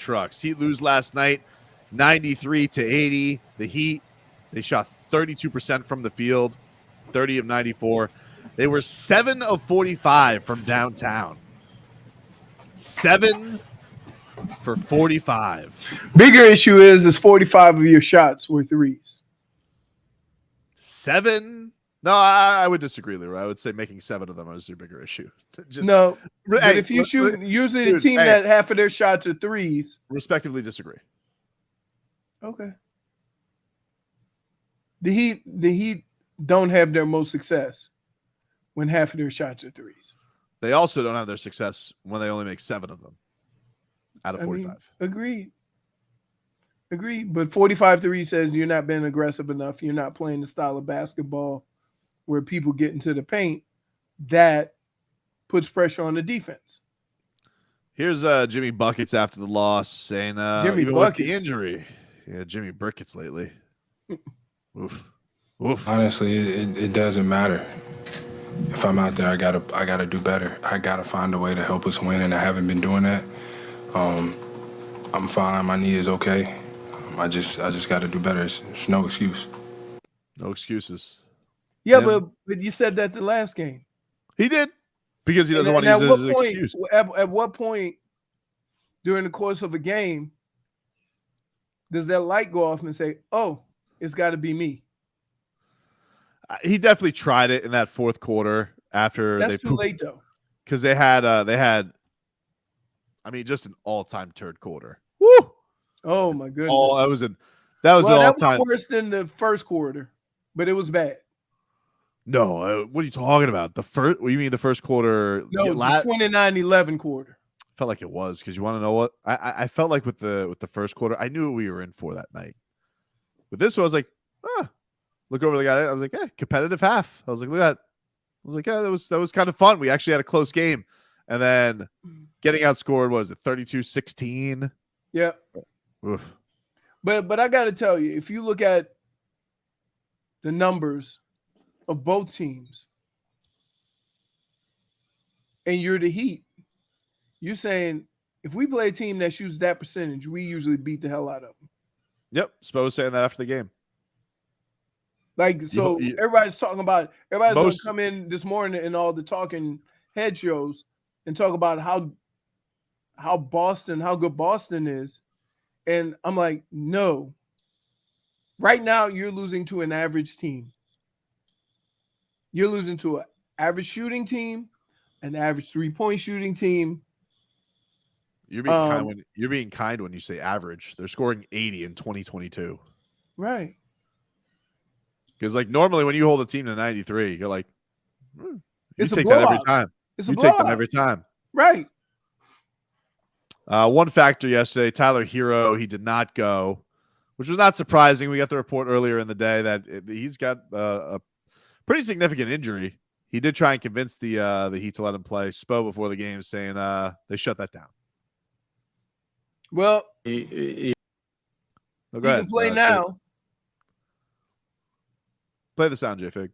trucks. Heat lose last night, 93-80. The Heat, they shot 32% from the field, 30 of 94. They were 7 of 45 from downtown. 7 for 45. Bigger issue is 45 of your shots were threes. 7? No, I would disagree, Leroy. I would say making 7 of them is your bigger issue. No, but if you shoot, usually the team that half of their shots are threes. Respectively disagree. Okay. The Heat don't have their most success when half of their shots are threes. They also don't have their success when they only make 7 of them out of 45. Agreed. But 45 threes says you're not being aggressive enough. You're not playing the style of basketball where people get into the paint. That puts pressure on the defense. Here's Jimmy Buckets after the loss saying even with the injury. Yeah, Jimmy Burkets lately. Oof. Honestly, it doesn't matter. If I'm out there, I gotta do better. I gotta find a way to help us win, and I haven't been doing that. I'm fine. My knee is okay. I just gotta do better. It's no excuse. No excuses. Yeah, but you said that the last game. He did. Because he doesn't want to use it as an excuse. At what point during the course of a game does that light go off and say, oh, it's got to be me? He definitely tried it in that fourth quarter after That's too late, though. Because they had just an all-time third quarter. Woo! Oh, my goodness. That was all-time. That was worse than the first quarter, but it was bad. No, what are you talking about? What do you mean the first quarter? No, the 29-11 quarter. Felt like it was, because you want to know what? I felt like with the first quarter, I knew what we were in for that night. With this one, I was like, look over the guy. I was like, competitive half. I was like, look at that. I was like, that was kind of fun. We actually had a close game. And then getting outscored, was it 32-16? Yeah. Oof. But I got to tell you, if you look at the numbers of both teams and you're the Heat, you're saying if we play a team that shoots that percentage, we usually beat the hell out of them. Yep. Spo was saying that after the game. Everybody's talking about – everybody's going to come in this morning in all the talking head shows and talk about how good Boston is. And I'm like, no. Right now, you're losing to an average team. You're losing to an average shooting team, an average three-point shooting team. You're being kind when you say average. They're scoring 80 in 2022. Right. Because normally when you hold a team to 93, you're like, you take blowout. that every time. You take them every time. Right. One factor yesterday, Tyler Hero, he did not go, which was not surprising. We got the report earlier in the day that he's got a pretty significant injury. He did try and convince the Heat to let him play. Spo before the game saying they shut that down. Well, he can play now. Jay. Play the sound, J-Fig.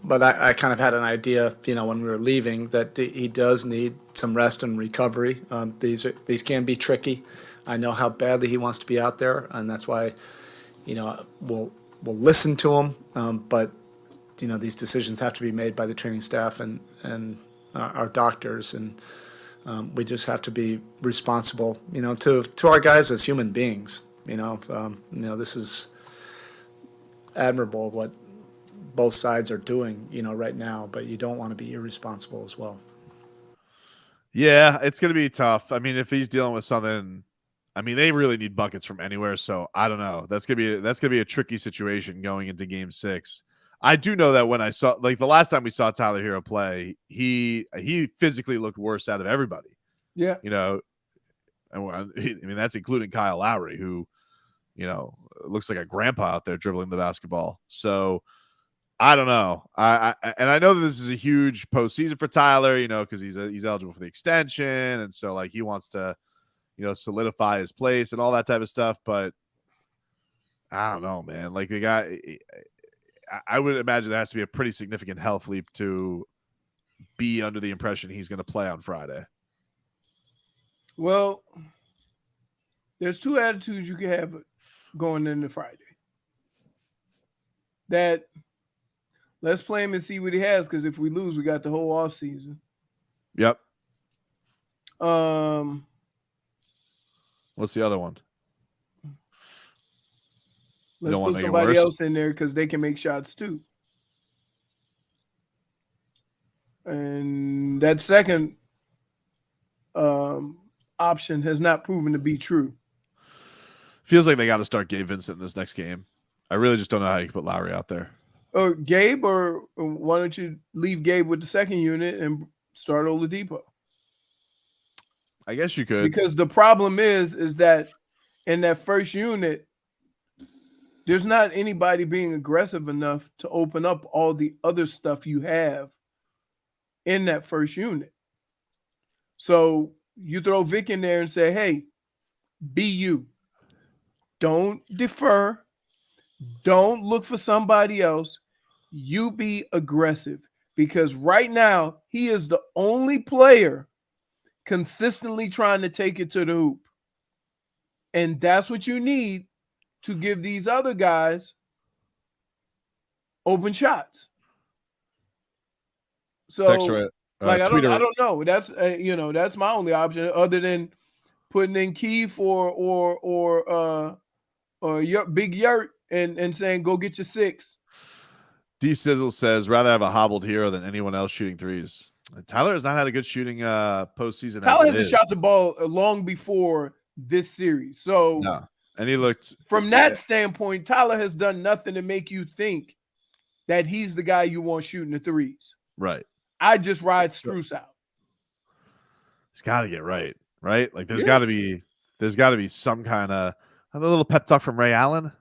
But I kind of had an idea, when we were leaving, that he does need some rest and recovery. These can be tricky. I know how badly he wants to be out there, and that's why, we'll listen to him. But these decisions have to be made by the training staff and our doctors, and we just have to be responsible, to our guys as human beings. This is admirable what both sides are doing, right now, but you don't want to be irresponsible as well. Yeah, it's going to be tough. I mean, if he's dealing with something, they really need buckets from anywhere. So I don't know. That's going to be a tricky situation going into Game 6. I do know that when I saw, the last time we saw Tyler Hero play, he physically looked worse out of everybody. Yeah. That's including Kyle Lowry, who, looks like a grandpa out there dribbling the basketball. So I don't know. I know that this is a huge postseason for Tyler, because he's eligible for the extension, and so he wants to, solidify his place and all that type of stuff. But I don't know, man. The guy, I would imagine there has to be a pretty significant health leap to be under the impression he's going to play on Friday. Well, there's two attitudes you can have going into Friday. That let's play him and see what he has, because if we lose, we got the whole off season. Yep. What's the other one? Let's put somebody else in there because they can make shots too. And that second option has not proven to be true. Feels like they got to start Gabe Vincent in this next game. I really just don't know how you can put Lowry out there. Or Gabe, or why don't you leave Gabe with the second unit and start Oladipo? I guess you could. Because the problem is that in that first unit, there's not anybody being aggressive enough to open up all the other stuff you have in that first unit. So you throw Vic in there and say, hey, be you. Don't defer. Don't look for somebody else. You be aggressive. Because right now, he is the only player consistently trying to take it to the hoop. And that's what you need to give these other guys open shots. So, I don't know. That's that's my only option other than putting in Keith or Big Yurt and saying go get your 6. D Sizzle says rather have a hobbled hero than anyone else shooting threes. Tyler has not had a good shooting postseason. Tyler hasn't shot the ball long before this series. So no. And he looked from that standpoint, Tyler has done nothing to make you think that he's the guy you want shooting the threes. Right. I just ride Strus out. He's got to get right. Like there's got to be some kind of a little pep talk from Ray Allen.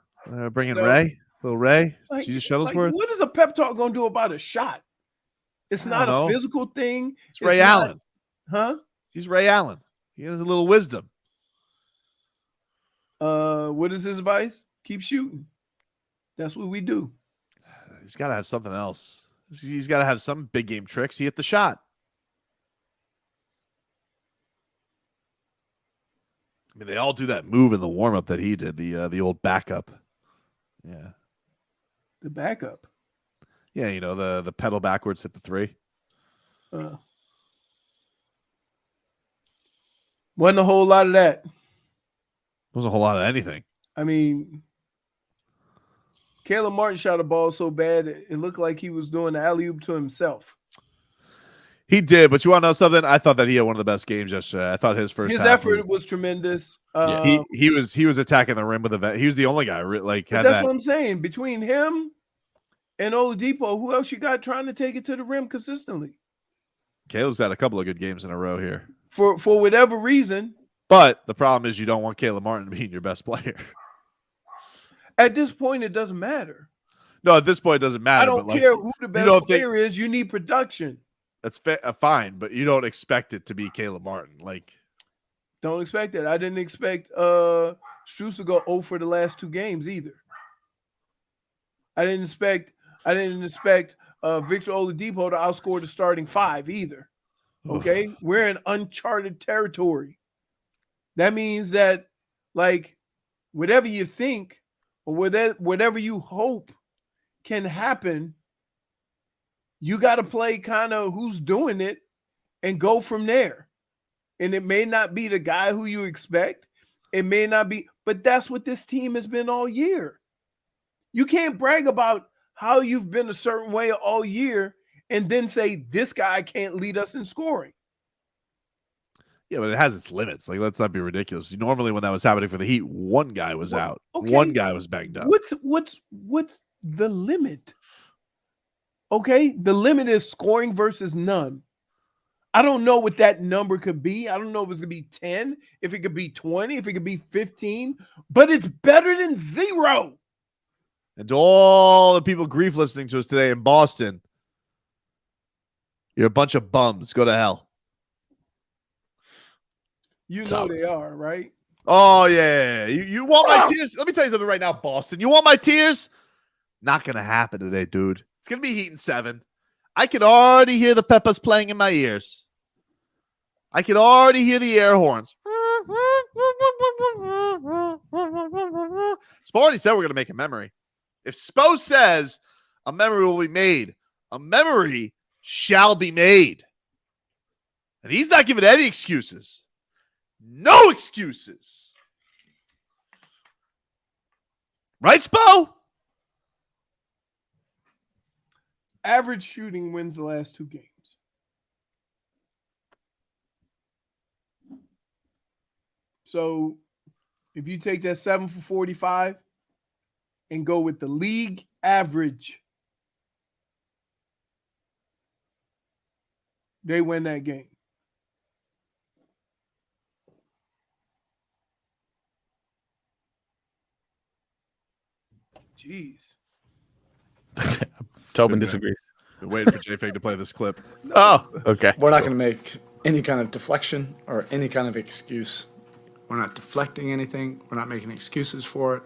Bring in little Ray. Jesus Shuttlesworth. What is a pep talk going to do about a shot? It's not a physical thing. It's Ray Allen. Huh? He's Ray Allen. He has a little wisdom. What is his advice? Keep shooting. That's what we do. He's got to have something else. He's got to have some big game tricks. He hit the shot. I mean, they all do that move in the warm up that he did. The old backup. Yeah. The backup. Yeah, the pedal backwards, hit the 3. Wasn't a whole lot of that. Wasn't a whole lot of anything. I mean, Caleb Martin shot a ball so bad it looked like he was doing the alley-oop to himself. He did, but you want to know something? I thought that he had one of the best games yesterday. I thought his effort was tremendous. Yeah, he was attacking the rim with a. He was the only guy that's what I'm saying. Between him and Oladipo, who else you got trying to take it to the rim consistently? Caleb's had a couple of good games in a row here. For whatever reason. But the problem is you don't want Caleb Martin being your best player. At this point, it doesn't matter. No, at this point, it doesn't matter. I don't care who the best player is. You need production. That's fine, but you don't expect it to be Caleb Martin. Don't expect that. I didn't expect Strus to go 0 for the last 2 games either. I didn't expect Victor Oladipo to outscore the starting 5 either. Okay, we're in uncharted territory. That means that, whatever you think or whatever you hope can happen, you got to play kind of who's doing it and go from there. And it may not be the guy who you expect. It may not be, but that's what this team has been all year. You can't brag about how you've been a certain way all year and then say this guy can't lead us in scoring. Yeah, but it has its limits. Let's not be ridiculous. Normally, when that was happening for the Heat, one guy was out. Okay. One guy was banged up. What's the limit? Okay, the limit is scoring versus none. I don't know what that number could be. I don't know if it's going to be 10, if it could be 20, if it could be 15, but it's better than 0. And to all the people grief listening to us today in Boston, you're a bunch of bums. Go to hell. You know they are, right? Oh, yeah. You want my tears? Let me tell you something right now, Boston. You want my tears? Not going to happen today, dude. It's going to be Heat in 7. I can already hear the Peppers playing in my ears. I can already hear the air horns. Spo already said we're going to make a memory. If Spo says a memory will be made, a memory shall be made. And he's not giving any excuses. No excuses. Right, Spo? Average shooting wins the last 2 games. So if you take that 7 for 45 and go with the league average, they win that game. Jeez. Tobin disagrees. Been waiting for JFig to play this clip. Oh, okay. We're not going to make any kind of deflection or any kind of excuse. We're not deflecting anything. We're not making excuses for it.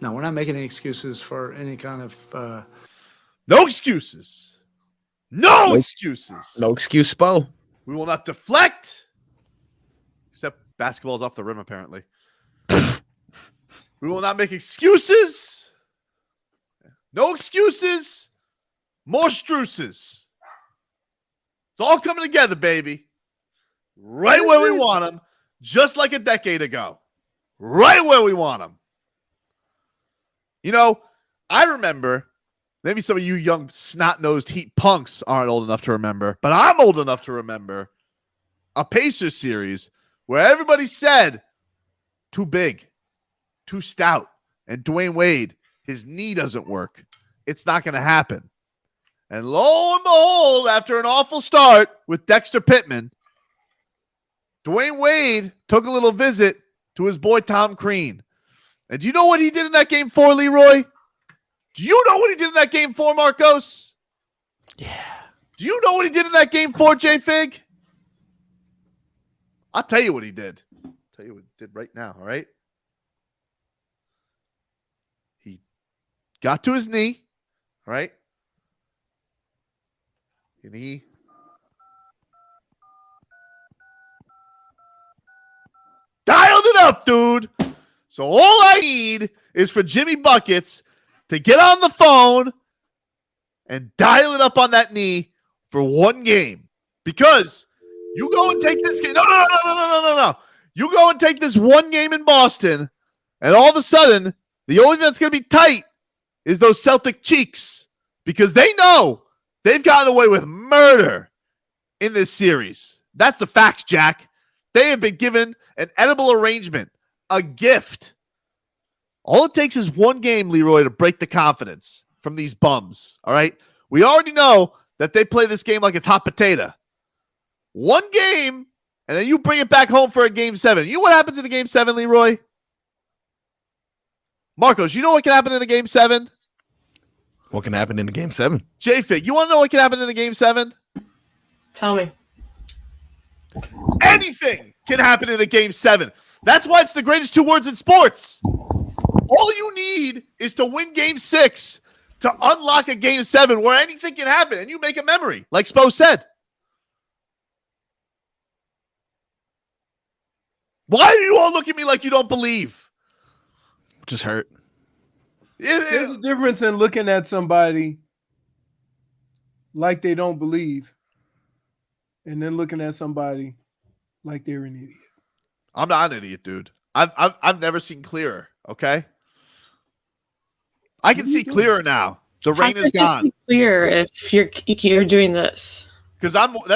We're not making any excuses for any kind of... No excuses. No excuses. No excuse, Spo. We will not deflect. Except basketball's off the rim, apparently. We will not make excuses. No excuses. More struces. It's all coming together, baby. Right where we want them. Just like a decade ago. Right where we want them. You know, I remember, maybe some of you young snot-nosed Heat punks aren't old enough to remember, but I'm old enough to remember a Pacers series where everybody said, too big, too stout, and Dwayne Wade, his knee doesn't work. It's not going to happen. And lo and behold, after an awful start with Dexter Pittman, Dwayne Wade took a little visit to his boy Tom Crean. And do you know what he did in that game 4, Leroy? Do you know what he did in that game 4, Marcos? Yeah. Do you know what he did in that game 4, J-Fig? I'll tell you what he did. I'll tell you what he did right now, all right? He got to his knee, all right? And he dialed it up, dude. So all I need is for Jimmy Buckets to get on the phone and dial it up on that knee for one game. Because you go and take this game. No. You go and take this one game in Boston, and all of a sudden, the only thing that's going to be tight is those Celtic cheeks. Because they know they've gotten away with murder in this series. That's the facts, Jack. They have been given an edible arrangement, a gift. All it takes is one game, Leroy, to break the confidence from these bums, all right? We already know that they play this game like it's hot potato. One game, and then you bring it back home for a game 7. You know what happens in a game 7, Leroy? Marcos, you know what can happen in a game 7? What can happen in a game 7? J-Fig, you want to know what can happen in a game 7? Tell me. Anything can happen in a game 7. That's why it's the greatest 2 words in sports. All you need is to win game 6 to unlock a game 7 where anything can happen and you make a memory, like Spo said. Why do you all look at me like you don't believe? Just hurt. There's a difference in looking at somebody like they don't believe and then looking at somebody like they're an idiot. I'm not an idiot, dude. I've never seen clearer, okay? I can see clearer now. The rain is gone. See clear if you're doing this. Because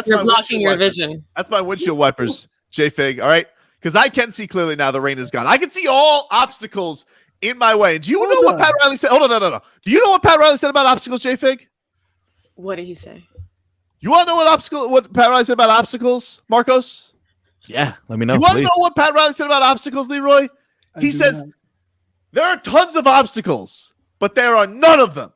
you're blocking your vision. That's my windshield wipers, J-Fig, all right? Because I can see clearly now the rain is gone. I can see all obstacles in my way. Do you know what Pat Riley said? Hold on, no. Do you know what Pat Riley said about obstacles, J-Fig? What did he say? You want to know what Pat Riley said about obstacles, Marcos? Yeah, let me know. You want to know what Pat Riley said about obstacles, Leroy? He says there are tons of obstacles, but there are none of them.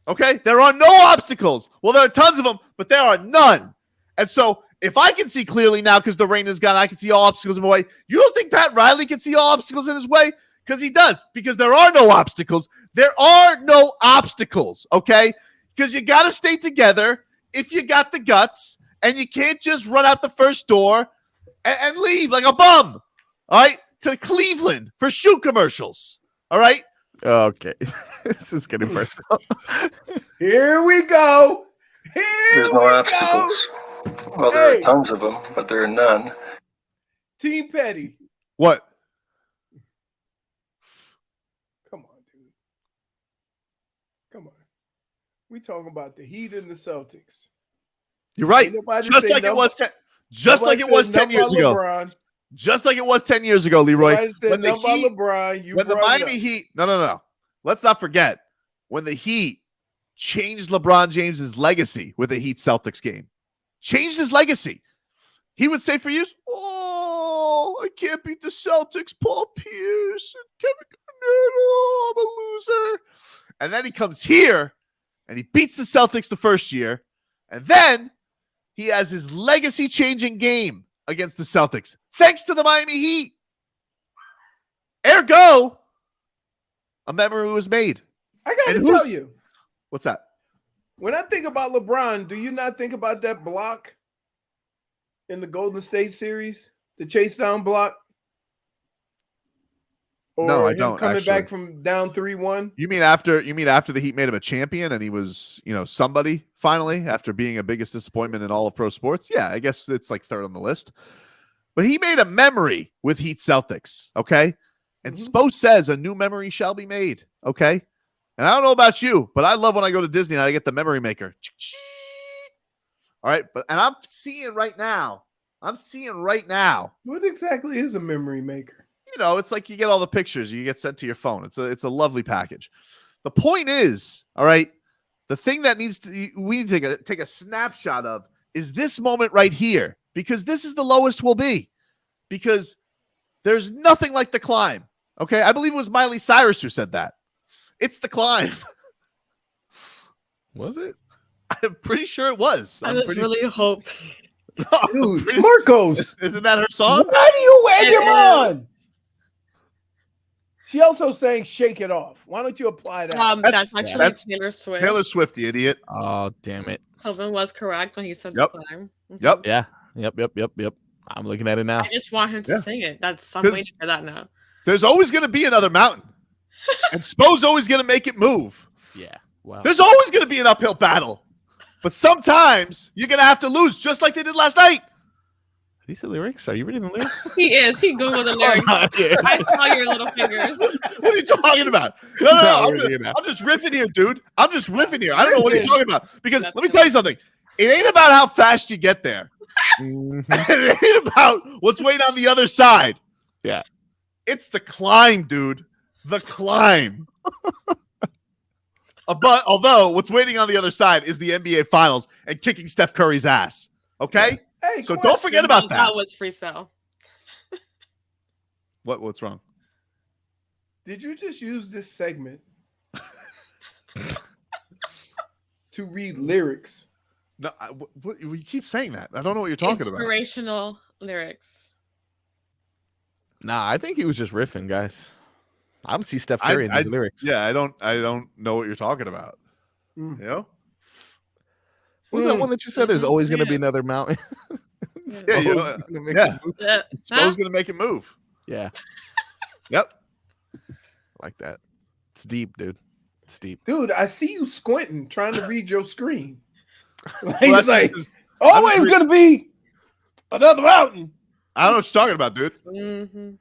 Okay? There are no obstacles. Well, there are tons of them, but there are none. And so if I can see clearly now because the rain is gone, I can see all obstacles in my way. You don't think Pat Riley can see all obstacles in his way? Because he does. Because there are no obstacles. There are no obstacles, okay? Because you got to stay together if you got the guts, and you can't just run out the first door and leave like a bum, all right, to Cleveland for shoe commercials. All right. Okay. This is getting personal. Here we go. There's no obstacles. Well, there are tons of them, but there are none. Team Petty. What? Come on, dude. Come on. We talking about the Heat and the Celtics. You're right. Just like it was 10 years ago. LeBron. Just like it was 10 years ago, Leroy. When the Miami Heat, no. Let's not forget when the Heat changed LeBron James's legacy with the Heat Celtics game. Changed his legacy. He would say for years, "Oh, I can't beat the Celtics, Paul Pierce and Kevin Garnett. Oh, I'm a loser." And then he comes here and he beats the Celtics the first year. And then he has his legacy-changing game against the Celtics, thanks to the Miami Heat. Ergo, a memory was made. I got to tell you. What's that? When I think about LeBron, do you not think about that block in the Golden State series? The chase down block? Or no, I don't. Coming back from down 3-1? You mean after the Heat made him a champion and he was, somebody finally after being a biggest disappointment in all of pro sports? Yeah, I guess it's like third on the list. But he made a memory with Heat Celtics, okay? And Spo says a new memory shall be made, okay? And I don't know about you, but I love when I go to Disney and I get the memory maker. All right, and I'm seeing right now. What exactly is a memory maker? It's like you get all the pictures you get sent to your phone. It's a lovely package. The point is, all right, the thing that we need to take a snapshot of is this moment right here, because this is the lowest we'll be, because there's nothing like the climb. Okay, I believe it was Miley Cyrus who said that. It's the climb. Was it? I'm pretty sure it was. really hope. Dude, Marcos. Isn't that her song? Why do you egg him on? She also sang "Shake It Off." Why don't you apply that? That's actually Taylor Swift. Taylor Swift, you idiot. Oh, damn it. Tobin was correct when he said Yep. the climb. Yep. Yeah. Yep. I'm looking at it now. I just want him to sing it. I'm waiting for that now. There's always going to be another mountain. And Spo's always going to make it move. Yeah. Wow. There's always going to be an uphill battle. But sometimes you're going to have to lose, just like they did last night. Are these the lyrics? Are you reading the lyrics? He is. He Googled the lyrics. I saw your little fingers. What are you talking about? No. I'm just riffing here, dude. I'm just riffing here. I don't know what you're talking about. Because let me tell you something. It ain't about how fast you get there. It ain't about what's waiting on the other side. Yeah. It's the climb, dude. The climb. But although what's waiting on the other side is the NBA Finals and kicking Steph Curry's ass. Okay? Hey, so don't forget about that. That was freestyle. What's wrong? Did you just use this segment to read lyrics? No, you keep saying that. I don't know what you're talking about. Inspirational lyrics. Nah, I think he was just riffing, guys. I don't see Steph Curry in these lyrics. Yeah, I don't know what you're talking about. You know? What was that one that you said? There's always going to be another mountain. Spo's going to make it move. Yeah. Yep. Like that. It's deep, dude. It's deep. Dude, I see you squinting, trying to read your screen. Well, always going to be another mountain. I don't know what you're talking about, dude. Mm-hmm.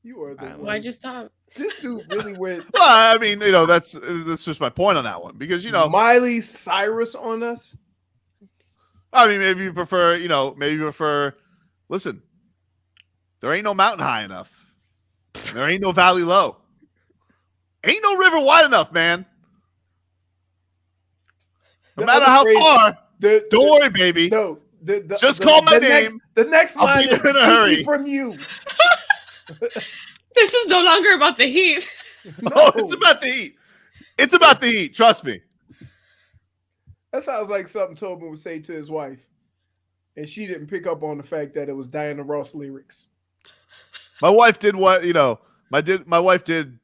You are the Why'd you stop? This dude really went. Well, I mean, that's just my point on that one, because Miley Cyrus on us. I mean, maybe you prefer. Listen, there ain't no mountain high enough. There ain't no valley low. Ain't no river wide enough, man. No matter how far. Don't worry, baby. No, just call my name. The next I'll line be there in a hurry from you. This is no longer about the Heat. No, it's about the Heat. It's about the Heat. Trust me. That sounds like something Tobin would say to his wife, and she didn't pick up on the fact that it was Diana Ross lyrics. My wife did what my wife did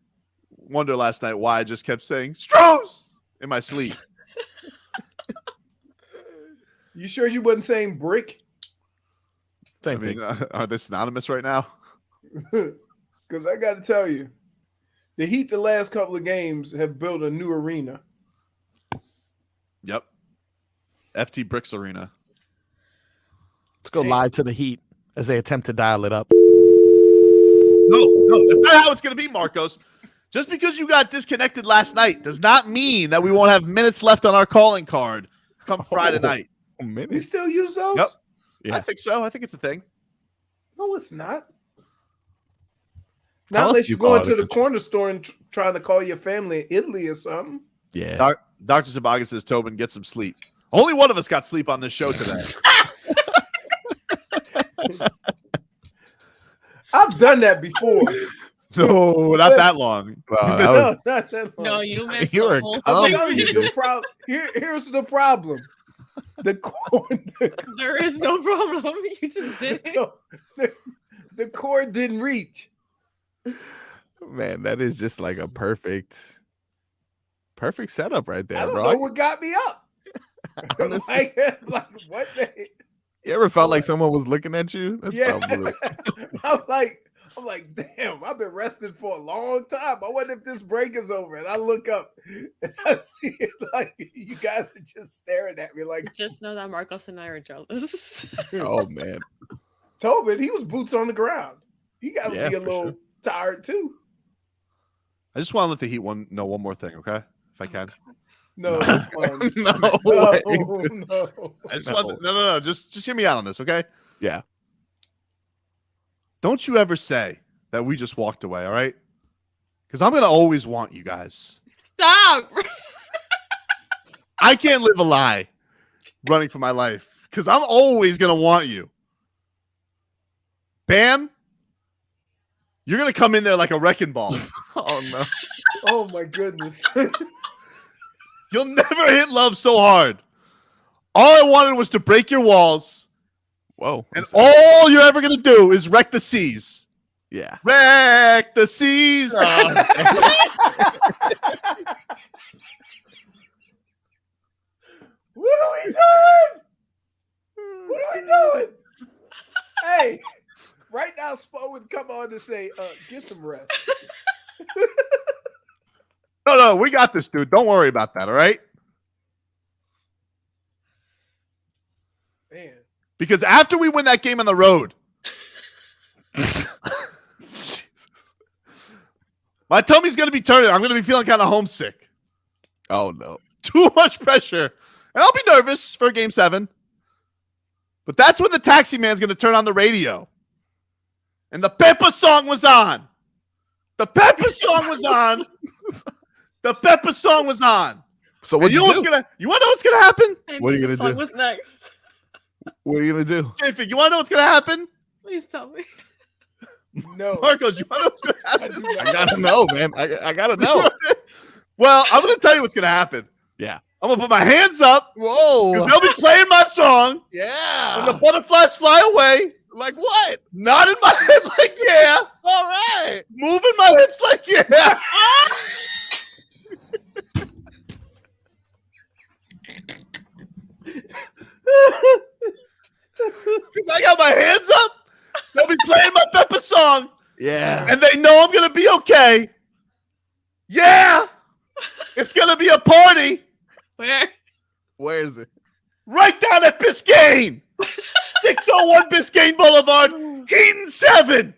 wonder last night why I just kept saying Strohs in my sleep. You sure you wasn't saying brick? Are they synonymous right now? Because I got to tell you, the Heat the last couple of games have built a new arena. Yep. FT Bricks Arena. Let's go live to the Heat as they attempt to dial it up. No, that's not how it's going to be, Marcos. Just because you got disconnected last night does not mean that we won't have minutes left on our calling card come Friday night. We still use those? Yep. Yeah. I think so. I think it's a thing. No, it's not. Not unless you go into the corner store and trying to call your family in Italy or something. Yeah. Dr. Zabaga says, Tobin, get some sleep. Only one of us got sleep on this show today. I've done that before. No, not that long. No, not that long. No, you missed You the were whole dumb. thing. Here's the problem. There is no problem. You just did it. The cord didn't reach. Man, that is just like a perfect setup right there, I don't bro. know what got me up. Honestly, like what the you ever felt like someone was looking at you? That's probably... I'm like, damn, I've been resting for a long time. I wonder if this break is over. And I look up and I see it like you guys are just staring at me like. Just know that Marcos and I are jealous. Oh, man. Tobin, he was boots on the ground. He got to be a little tired too. I just want to let the Heat know one more thing, okay? If I can. No, that's fine. No. I just want no. Just hear me out on this, okay? Yeah. Don't you ever say that we just walked away, all right? Because I'm gonna always want you guys. Stop. I can't live a lie running for my life because I'm always gonna want you. Bam, you're gonna come in there like a wrecking ball. Oh no. Oh my goodness. You'll never hit love so hard. All I wanted was to break your walls. Whoa. And all you're ever going to do is wreck the seas. Yeah. Wreck the seas. What are we doing? What are we doing? Hey, right now, Spo would come on and say, get some rest. No, we got this, dude. Don't worry about that, all right? Man. Because after we win that game on the road, my tummy's going to be turning. I'm going to be feeling kind of homesick. Oh, no. Too much pressure. And I'll be nervous for Game 7. But that's when the taxi man's going to turn on the radio. And the Peppa song was on. The Peppa song was on. The Peppa song was on. So what you want to know what's going to happen? What are you going to do? What's next? What are you going to do? Jayfig, you want to know what's going to happen? Please tell me. No. Marcos, you want to know what's going to happen? I got to know, man. I got to know. Well, I'm going to tell you what's going to happen. Yeah. I'm going to put my hands up. Whoa. Because they'll be playing my song. Yeah. And the butterflies fly away. Like what? Nodding my head like, yeah. All right. Moving my lips like, yeah. Because I got my hands up. They'll be playing my Peppa song. Yeah. And they know I'm going to be okay. Yeah. It's going to be a party. Where is it? Right down at Biscayne. 601 Biscayne Boulevard. Heaton 7.